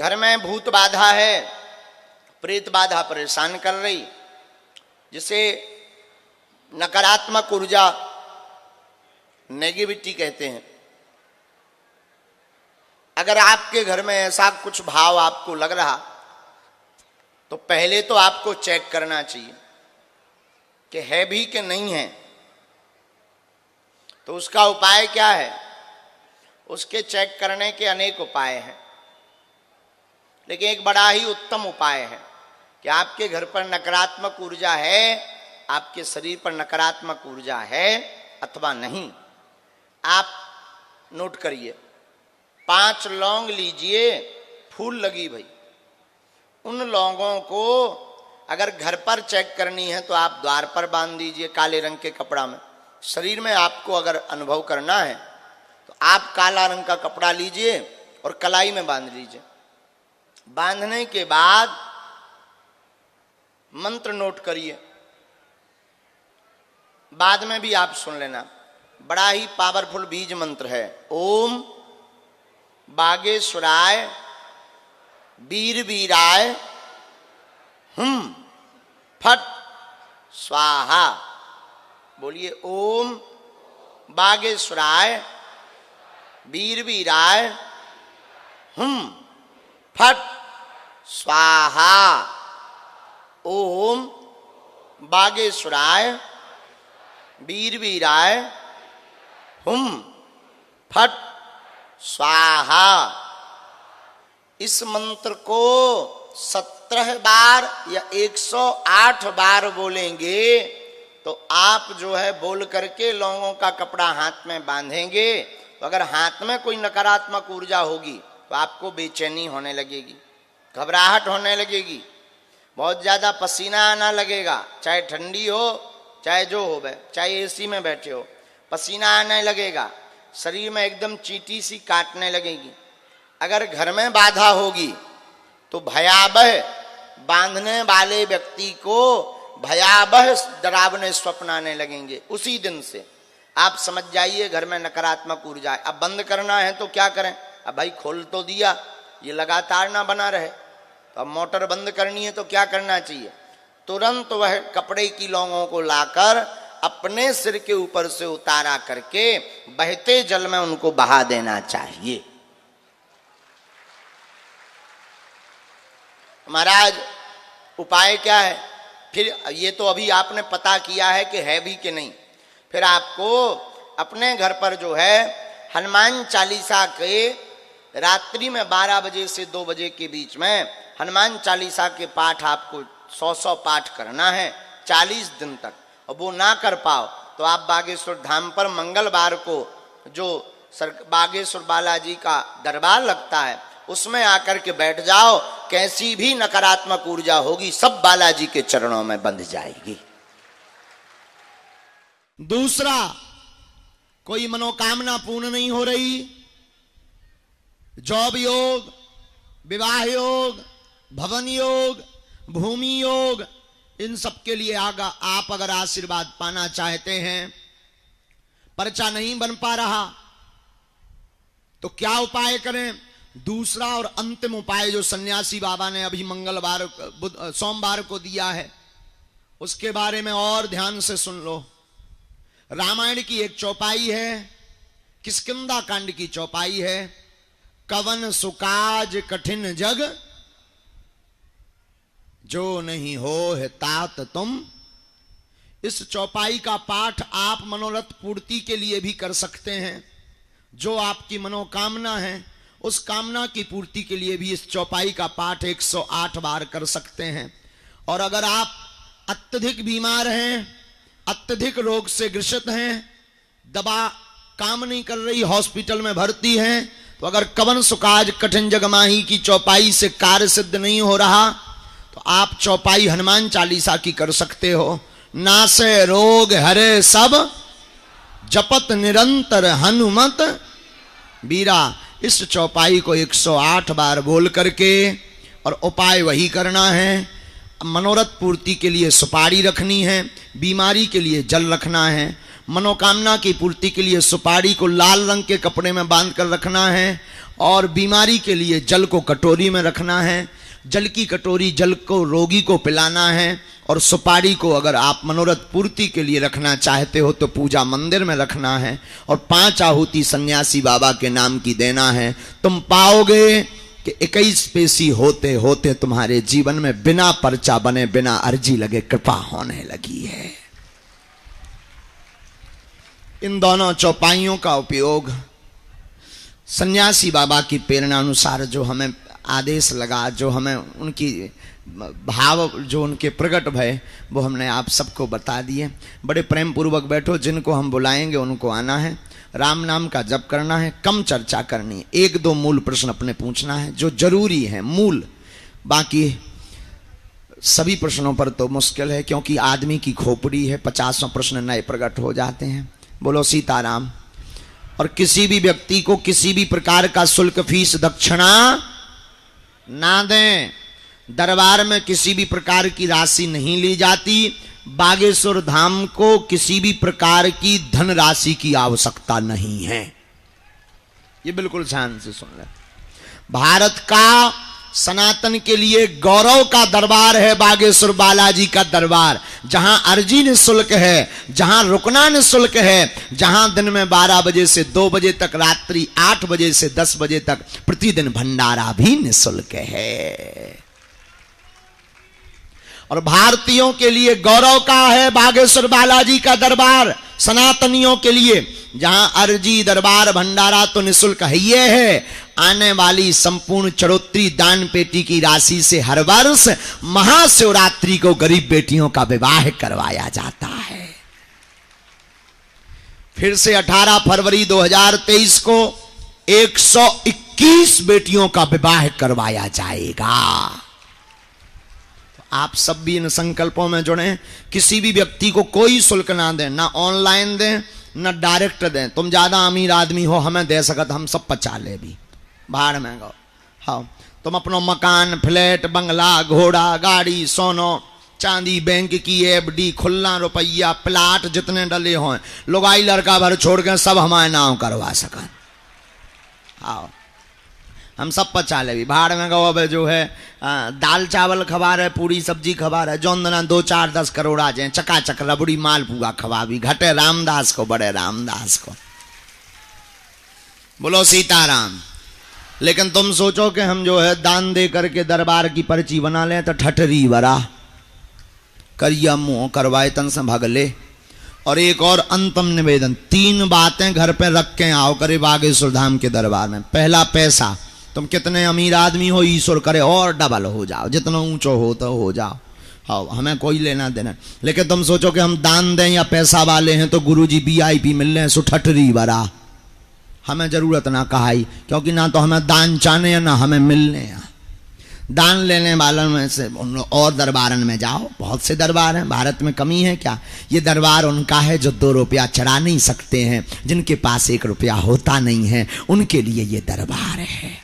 घर में भूत बाधा है, प्रेत बाधा परेशान कर रही, जिसे नकारात्मक ऊर्जा नेगेटिविटी कहते हैं। अगर आपके घर में ऐसा कुछ भाव आपको लग रहा तो पहले तो आपको चेक करना चाहिए कि है भी कि नहीं है। तो उसका उपाय क्या है? उसके चेक करने के अनेक उपाय हैं, लेकिन एक बड़ा ही उत्तम उपाय है कि आपके घर पर नकारात्मक ऊर्जा है, आपके शरीर पर नकारात्मक ऊर्जा है अथवा नहीं। आप नोट करिए, 5 लौंग लीजिए, फूल लगी भाई, उन लौंगों को अगर घर पर चेक करनी है तो आप द्वार पर बांध दीजिए काले रंग के कपड़ा में। शरीर में आपको अगर अनुभव करना है तो आप काला रंग का कपड़ा लीजिए और कलाई में बांध लीजिए। बांधने के बाद मंत्र नोट करिए, बाद में भी आप सुन लेना, बड़ा ही पावरफुल बीज मंत्र है। ओम बागेश्वराय वीर वीराय फट स्वाहा। बोलिए, ओम बागेश्वराय वीर वीराय फट स्वाहा। ओम बागेश्वराय वीर वीराय फट स्वाहा। इस मंत्र को 17 बार या 108 बार बोलेंगे तो आप जो है बोल करके लौंगों का कपड़ा हाथ में बांधेंगे तो अगर हाथ में कोई नकारात्मक ऊर्जा होगी तो आपको बेचैनी होने लगेगी, घबराहट होने लगेगी, बहुत ज़्यादा पसीना आना लगेगा, चाहे ठंडी हो चाहे जो हो, चाहे एसी में बैठे हो, पसीना आने लगेगा, शरीर में एकदम चींटी सी काटने लगेगी। अगर घर में बाधा होगी तो भयावह, बांधने वाले व्यक्ति को भयावह डरावने स्वप्न आने लगेंगे। उसी दिन से आप समझ जाइए घर में नकारात्मक ऊर्जा है। अब बंद करना है तो क्या करें? अब भाई खोल तो दिया, ये लगातार ना बना रहे, तो अब मोटर बंद करनी है तो क्या करना चाहिए? तुरंत वह कपड़े की लौंगों को लाकर अपने सिर के ऊपर से उतारा करके बहते जल में उनको बहा देना चाहिए। महाराज उपाय क्या है? फिर ये तो अभी आपने पता किया है कि है भी कि नहीं। फिर आपको अपने घर पर जो है हनुमान चालीसा के रात्रि में 12 बजे से 2 बजे के बीच में हनुमान चालीसा के पाठ आपको 100 पाठ करना है 40 दिन तक। और वो ना कर पाओ तो आप बागेश्वर धाम पर मंगलवार को जो बागेश्वर बालाजी का दरबार लगता है उसमें आकर के बैठ जाओ, कैसी भी नकारात्मक ऊर्जा होगी सब बालाजी के चरणों में बंध जाएगी। दूसरा, कोई मनोकामना पूर्ण नहीं हो रही, जॉब योग, विवाह योग, भवन योग, भूमि योग, इन सब के लिए आप अगर आशीर्वाद पाना चाहते हैं, पर्चा नहीं बन पा रहा तो क्या उपाय करें? दूसरा और अंतिम उपाय जो सन्यासी बाबा ने अभी सोमवार को दिया है उसके बारे में और ध्यान से सुन लो। रामायण की एक चौपाई है, किष्किंधा कांड की चौपाई है, कवन सुकाज कठिन जग जो नहीं हो है तात तुम। इस चौपाई का पाठ आप मनोरथ पूर्ति के लिए भी कर सकते हैं। जो आपकी मनोकामना है उस कामना की पूर्ति के लिए भी इस चौपाई का पाठ 108 बार कर सकते हैं। और अगर आप अत्यधिक बीमार हैं, अत्यधिक रोग से ग्रसित हैं, दवा काम नहीं कर रही, हॉस्पिटल में भर्ती हैं, तो अगर कवन सुकाज कठिन जग माही की चौपाई से कार्य सिद्ध नहीं हो रहा तो आप चौपाई हनुमान चालीसा की कर सकते हो। नासे रोग हरे सब जपत निरंतर हनुमत बीरा। इस चौपाई को 108 बार बोल करके, और उपाय वही करना है, मनोरथ पूर्ति के लिए सुपारी रखनी है, बीमारी के लिए जल रखना है, मनोकामना की पूर्ति के लिए सुपारी को लाल रंग के कपड़े में बांध कर रखना है, और बीमारी के लिए जल को कटोरी में रखना है, जल की कटोरी जल को रोगी को पिलाना है, और सुपारी को अगर आप मनोरथ पूर्ति के लिए रखना चाहते हो तो पूजा मंदिर में रखना है, और 5 आहुति सन्यासी बाबा के नाम की देना है। तुम पाओगे कि 21 पेशी होते होते तुम्हारे जीवन में बिना पर्चा बने, बिना अर्जी लगे कृपा होने लगी है। इन दोनों चौपाइयों का उपयोग सन्यासी बाबा की प्रेरणा अनुसार जो हमें आदेश लगा, जो हमें उनकी भाव जो उनके प्रकट भय, वो हमने आप सबको बता दिए। बड़े प्रेम पूर्वक बैठो, जिनको हम बुलाएंगे उनको आना है, राम नाम का जप करना है, कम चर्चा करनी है, 1-2 मूल प्रश्न अपने पूछना है जो जरूरी है, मूल। बाकी सभी प्रश्नों पर तो मुश्किल है, क्योंकि आदमी की खोपड़ी है, 50 प्रश्न नए प्रकट हो जाते हैं। बोलो सीताराम। और किसी भी व्यक्ति को किसी भी प्रकार का शुल्क, फीस, दक्षिणा ना दें। दरबार में किसी भी प्रकार की राशि नहीं ली जाती। बागेश्वर धाम को किसी भी प्रकार की धन राशि की आवश्यकता नहीं है। ये बिल्कुल ध्यान से सुन ले। भारत का सनातन के लिए गौरव का दरबार है बागेश्वर बालाजी का दरबार, जहां अर्जी निःशुल्क है, जहां रुकना निःशुल्क है, जहां दिन में 12 बजे से 2 बजे तक, रात्रि 8 बजे से 10 बजे तक प्रतिदिन भंडारा भी निःशुल्क है। और भारतीयों के लिए गौरव का है बागेश्वर बालाजी का दरबार, सनातनियों के लिए, जहां अर्जी, दरबार, भंडारा तो निःशुल्क है। ये है आने वाली संपूर्ण चढ़ोत्री दान पेटी की राशि से हर वर्ष महाशिवरात्रि को गरीब बेटियों का विवाह करवाया जाता है। फिर से 18 फरवरी 2023 को 121 बेटियों का विवाह करवाया जाएगा। आप सब भी इन संकल्पों में जुड़े। किसी भी व्यक्ति को कोई शुल्क ना दें, ना ऑनलाइन दें, ना डायरेक्ट दें। तुम ज्यादा अमीर आदमी हो, हमें दे सकत, हम सब पचा ले भी, भाड़ में गो। हाँ, तुम अपनो मकान, फ्लैट, बंगला, घोड़ा, गाड़ी, सोनो चांदी, बैंक की एफडी, खुला रुपया, प्लाट जितने डले हों, लुगाई लड़का भर छोड़ के सब हमारे नाम करवा सकन। हाँ, हम सब पचा ले भी, भाड़ में गो। अब जो है दाल चावल खबा रहे, पूरी सब्जी खबा रहे, जौन दना 2, 4, 10 करोड़ आ जाए, चकाचक रबड़ी मालपुआ खवा भी, घटे रामदास को, बड़े रामदास को। बोलो सीताराम। लेकिन तुम सोचो कि हम जो है दान दे करके दरबार की पर्ची बना लें तो ठठरी बरा करिया मुंह करवाए तन से भाग ले। और एक और अंतम निवेदन, 3 बातें घर पे रख के आओ करे बागेश्वर धाम के दरबार में। पहला, पैसा। तुम कितने अमीर आदमी हो, ईश्वर करे और डबल हो जाओ, जितना ऊंचो हो तो हो जाओ। हाँ, हमें कोई लेना देना। लेकिन तुम सोचो कि हम दान दें या पैसा वाले हैं तो गुरुजी VIP मिल रहे हैं, सो ठठरी बरा। हमें जरूरत ना कहाई, क्योंकि ना तो हमें दान चाहने ना हमें मिलने हैं। दान लेने वालों में से और दरबारन में जाओ, बहुत से दरबार हैं, भारत में कमी है क्या? ये दरबार उनका है जो 2 रुपया चढ़ा नहीं सकते हैं, जिनके पास 1 रुपया होता नहीं है, उनके लिए ये दरबार है।